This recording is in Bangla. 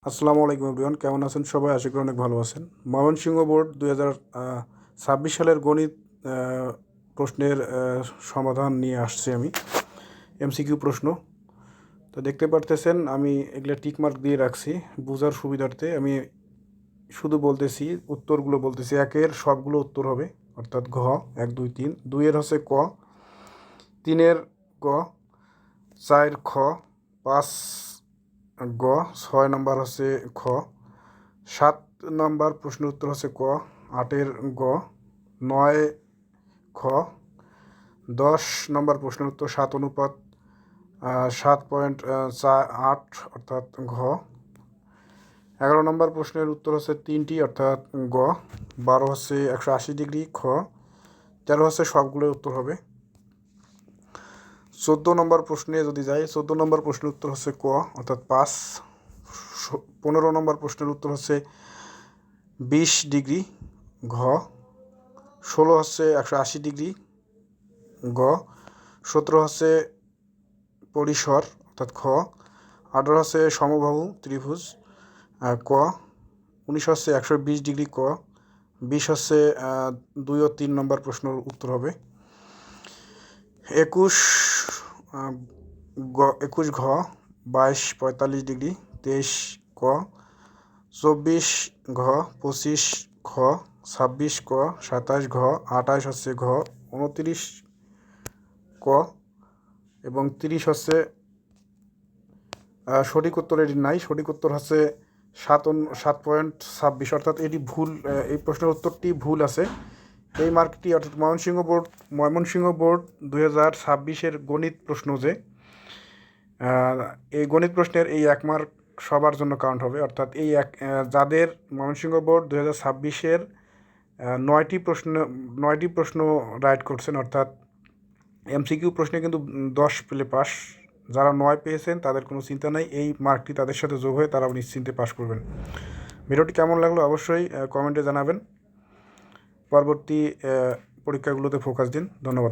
আসসালামু আলাইকুম এভরিওয়ান, কেমন আছেন সবাই? আশা করি অনেক ভালো আছেন। ময়মনসিংহ বোর্ড 2026 সালের গণিত প্রশ্নের সমাধান নিয়ে আসছি আমি। এমসিকিউ প্রশ্ন। তো দেখতে পারতেছেন আমি এগুলো টিকমার্ক দিয়ে রাখছি বোঝার সুবিধার্থে। আমি শুধু বলতেছি, উত্তরগুলো বলতেছি। একের সবগুলো উত্তর হবে, অর্থাৎ ঘ 1 2 3। দুইয়ের হচ্ছে ক, তিনের গ, 4 খ, 5 গ, 6 নম্বর হচ্ছে খ, 7 নম্বর প্রশ্নের উত্তর হচ্ছে ক, 8-এর গ, 9 খ, 10 নম্বর প্রশ্নের উত্তর 7:7.8 অর্থাৎ ঘ, 11 নম্বর প্রশ্নের উত্তর হচ্ছে 3টি অর্থাৎ গ, 12 হচ্ছে 180 ডিগ্রি খ, 13 হচ্ছে সবগুলোর উত্তর হবে। 14 নম্বর প্রশ্নে যদি যাই, 14 নম্বর প্রশ্নের উত্তর হচ্ছে ক অর্থাৎ 5। 15 নম্বর প্রশ্নের উত্তর হচ্ছে 20 ডিগ্রি ঘ, 16 হচ্ছে 180 ডিগ্রি গ, 17 হচ্ছে পরিসর অর্থাৎ খ, 18 হচ্ছে সমবাহু ত্রিভুজ ক, 19 হচ্ছে 120 ডিগ্রি ক, 20 হচ্ছে 2 ও 3 নম্বর প্রশ্নের উত্তর হবে। 21 ঘ, 22 45 ডিগ্রি 23 ক, 24 ঘ, 25 খ, 26 ক, 27 ঘ, 28 হচ্ছে ঘ, 29 ক এবং 30 হচ্ছে সঠিক উত্তর এটি নাই। সঠিক উত্তর হচ্ছে 7.26 অর্থাৎ এটি ভুল। এই প্রশ্নের উত্তরটি ভুল আছে। এই মার্কটি অর্থাৎ ময়মনসিংহ বোর্ড 2026-এর গণিত প্রশ্ন যে এই গণিত প্রশ্নের এই 1 মার্ক সবার জন্য কাউন্ট হবে। অর্থাৎ এই যাদের ময়মনসিংহ বোর্ড 2026-এর 9টি প্রশ্ন রাইট করছেন, অর্থাৎ এমসিকিউ প্রশ্নে কিন্তু 10 পেলে পাস। যারা 9 পেয়েছেন তাদের কোনো চিন্তা নেই, এই মার্কটি তাদের সাথে যোগ হয়ে তারা নিশ্চিন্তে পাস করবেন। ভিডিওটি কেমন লাগলো অবশ্যই কমেন্টে জানাবেন। পরবর্তী পরীক্ষাগুলোতে ফোকাস দিন। ধন্যবাদ।